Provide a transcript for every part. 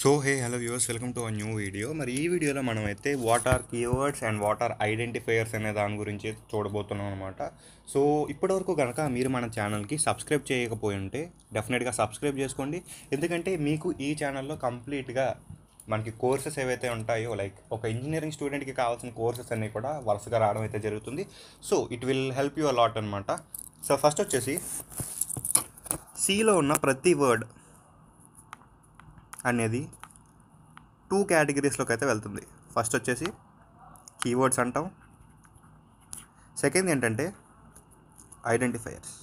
So hey hello viewers, welcome to a new video. మరి ఈ వీడియోలో మనం అయితే what are keywords and what are identifiers అనే దాని గురించి చూడబోతున్నాం అనమాట. సో ఇప్పటివరకు కనుక మీరు మన ఛానల్కి సబ్స్క్రైబ్ చేయకపోయి ఉంటే డెఫినెట్గా సబ్స్క్రైబ్ చేసుకోండి. ఎందుకంటే మీకు ఈ ఛానల్లో కంప్లీట్గా మనకి కోర్సెస్ ఏవైతే ఉంటాయో, లైక్ ఒక ఇంజనీరింగ్ స్టూడెంట్కి కావాల్సిన కోర్సెస్ అన్నీ కూడా వరుసగా రావడం అయితే జరుగుతుంది. So it will help you a lot అనమాట. సో ఫస్ట్ వచ్చేసి సిలో ఉన్న ప్రతి వర్డ్ అనేది టూ కేటగిరీస్లోకి అయితే వెళ్తుంది. ఫస్ట్ వచ్చేసి కీవర్డ్స్ అంటాం, సెకండ్ ఏంటంటే ఐడెంటిఫైయర్స్.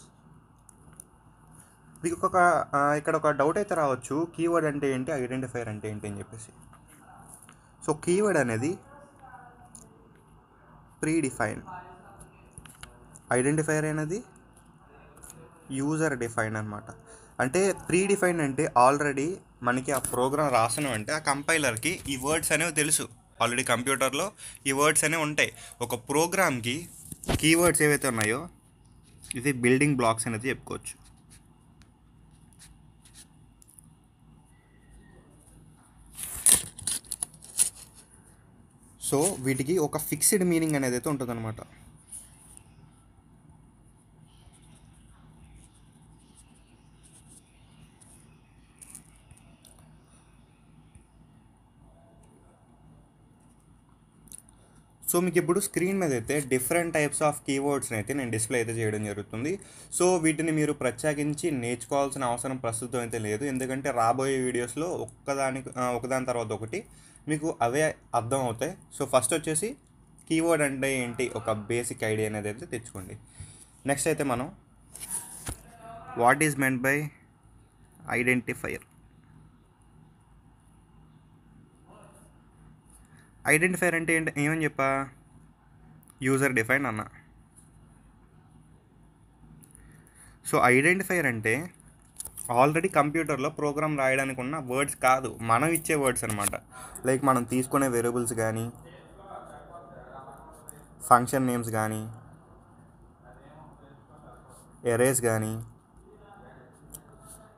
మీకు ఇక్కడ ఒక డౌట్ అయితే రావచ్చు, కీవర్డ్ అంటే ఏంటి, ఐడెంటిఫైయర్ అంటే ఏంటి అని చెప్పేసి. సో కీవర్డ్ అనేది ప్రీ డిఫైన్, ఐడెంటిఫైయర్ అనేది యూజర్ డిఫైన్ అనమాట. అంటే ప్రీ డిఫైన్ అంటే ఆల్రెడీ మనకి ఆ ప్రోగ్రామ్ రాసిన అంటే ఆ కంపైలర్కి ఈ వర్డ్స్ అనేవి తెలుసు. ఆల్రెడీ కంప్యూటర్లో ఈ వర్డ్స్ అనేవి ఉంటాయి. ఒక ప్రోగ్రామ్కి కీవర్డ్స్ ఏవైతే ఉన్నాయో ఇది బిల్డింగ్ బ్లాక్స్ అనేది చెప్పుకోవచ్చు. సో వీటికి ఒక ఫిక్స్డ్ మీనింగ్ అనేది అయితే ఉంటుందన్నమాట. సో మీకు ఇప్పుడు స్క్రీన్ మీద అయితే డిఫరెంట్ టైప్స్ ఆఫ్ కీవర్డ్స్ని అయితే నేను డిస్ప్లే అయితే చేయడం జరుగుతుంది. సో వీటిని మీరు ప్రత్యేకించి నేర్చుకోవాల్సిన అవసరం ప్రస్తుతం అయితే లేదు, ఎందుకంటే రాబోయే వీడియోస్లో ఒకదాని తర్వాత ఒకటి మీకు అవే అర్థం అవుతాయి. సో ఫస్ట్ వచ్చేసి కీవర్డ్ అంటే ఏంటి, ఒక బేసిక్ ఐడియా అనేది అయితే తెచ్చుకోండి. నెక్స్ట్ అయితే మనం what is meant by identifier. Identifier అంటే ఏంటి, ఏమని చెప్పా, యూజర్ డిఫైన్ అన్న. సో ఐడెంటిఫైయర్ అంటే ఆల్రెడీ కంప్యూటర్లో ప్రోగ్రామ్ రాయడానికి ఉన్న వర్డ్స్ కాదు, మనం ఇచ్చే వర్డ్స్ అనమాట. లైక్ మనం తీసుకునే వేరియబుల్స్ కానీ, ఫంక్షన్ నేమ్స్ కానీ, ఎరేస్ కానీ,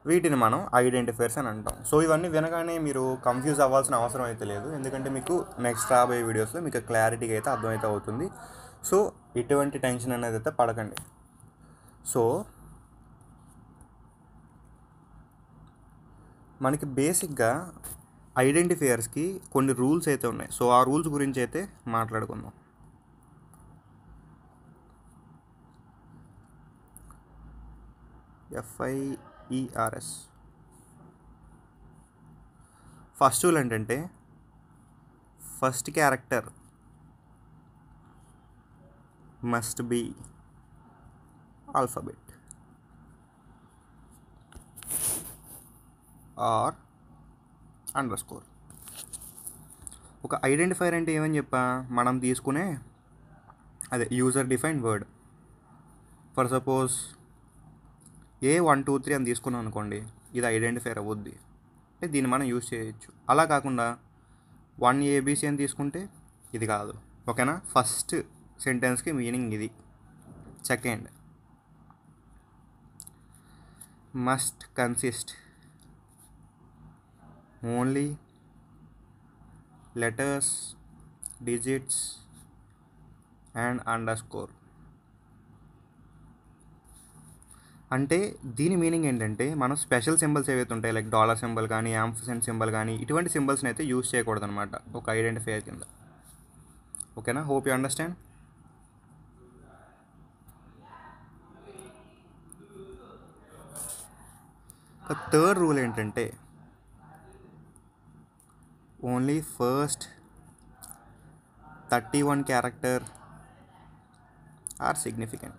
వీటిని మనం ఐడెంటిఫైయర్స్ అని అంటాం. సో ఇవన్నీ వినగానే మీరు కన్ఫ్యూజ్ అవ్వాల్సిన అవసరం అయితే లేదు, ఎందుకంటే మీకు నెక్స్ట్ రాబోయే వీడియోస్లో మీకు క్లారిటీగా అయితే అర్థమైతే అవుతుంది. సో ఎటువంటి టెన్షన్ అనేది అయితే పడకండి. సో మనకి బేసిక్గా ఐడెంటిఫైయర్స్కి కొన్ని రూల్స్ అయితే ఉన్నాయి. సో ఆ రూల్స్ గురించి అయితే మాట్లాడుకుందాం. FIERS. ఫస్ట్ రూల్ ఏంటంటే first character must be alphabet or underscore. ఒక ఐడెంటిఫైయర్ అంటే ఏమని చెప్పా, మనం తీసుకునే అదే user define word. For suppose A123 అని తీసుకున్నాం అనుకోండి, ఇది ఐడెంటిఫైయర్ అవ్వద్ది, అంటే దీన్ని మనం యూజ్ చేయొచ్చు. అలా కాకుండా 1ABC అని తీసుకుంటే ఇది కాదు, ఓకేనా. ఫస్ట్ సెంటెన్స్కి మీనింగ్ ఇది. Second, must consist only letters, digits and underscore. అంటే దీని మీనింగ్ ఏంటంటే మనం స్పెషల్ సింబల్స్ ఏవైతే ఉంటాయి, లైక్ డాలర్ సింబల్ కానీ, యాంఫర్సెంట్ సింబల్ కానీ, ఇటువంటి సింబల్స్ని అయితే యూజ్ చేయకూడదు అనమాట ఒక ఐడెంటిఫైయర్ కింద. ఓకేనా, hope you understand. Third rule ఏంటంటే only first 31 character are significant.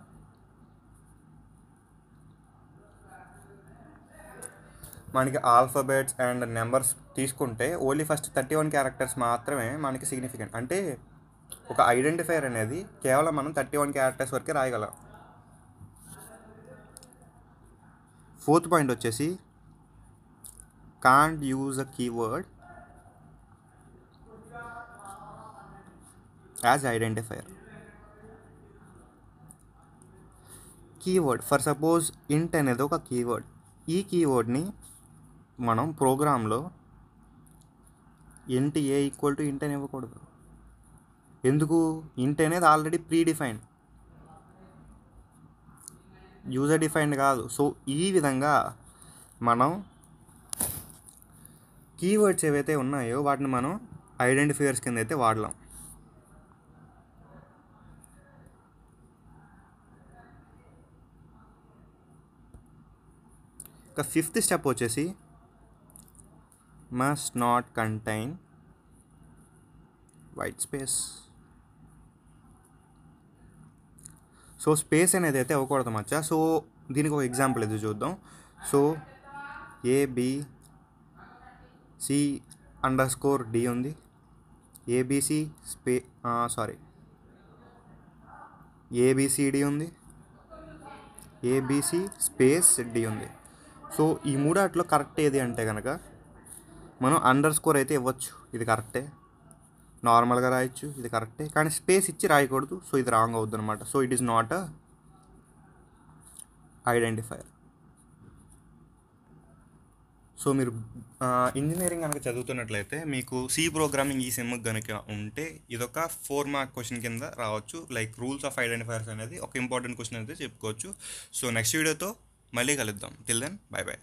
మనకి ఆల్ఫాబెట్స్ అండ్ నెంబర్స్ తీసుకుంటే ఓన్లీ ఫస్ట్ 31 క్యారెక్టర్స్ మాత్రమే మనకి సిగ్నిఫికెంట్. అంటే ఒక ఐడెంటిఫైయర్ అనేది కేవలం మనం 31 క్యారెక్టర్స్ వరకే రాయగలం. ఫోర్త్ పాయింట్ వచ్చేసి can't use a keyword as identifier. Keyword for suppose ఇంట్ అనేది ఒక కీవర్డ్. ఈ కీవర్డ్ని మనం ప్రోగ్రాంలో ఇంట్ ఏ ఈక్వల్ టు ఇంట్ అని ఇవ్వకూడదు. ఎందుకు? ఇంట్ అనేది already pre defined, user defined కాదు. సో ఈ విధంగా మనం కీవర్డ్స్ ఏవైతే ఉన్నాయో వాటిని మనం ఐడెంటిఫైయర్స్ కింద అయితే వాడలాం. ఇక ఫిఫ్త్ స్టెప్ వచ్చేసి must not contain white space. So space అనేది అయితే అవ్వకూడదు మచ్చా. సో దీనికి ఒక ఎగ్జాంపుల్ ఇది చూద్దాం. సో ABC_D ఉంది, ABCD ఉంది, ABC_D ఉంది. సో ఈ మూడాట్లో కరెక్ట్ ఏది అంటే కనుక మనం _, అయితే ఇవ్వచ్చు, ఇది కరెక్టే. నార్మల్గా రాయొచ్చు, ఇది కరెక్టే. కానీ స్పేస్ ఇచ్చి రాయకూడదు, సో ఇది రాంగ్ అవుద్ది అనమాట. So it is not a identifier. So మీరు ఇంజనీరింగ్ కనుక చదువుతున్నట్లయితే మీకు సి ప్రోగ్రామింగ్ ఈ సెమ్కి కనుక ఉంటే ఇదొక 4 మార్క్ క్వశ్చన్ కింద రావచ్చు. లైక్ రూల్స్ ఆఫ్ ఐడెంటిఫైయర్స్ అనేది ఒక ఇంపార్టెంట్ క్వశ్చన్ అయితే చెప్పుకోవచ్చు. సో నెక్స్ట్ వీడియోతో మళ్ళీ కలుద్దాం. Till then bye by.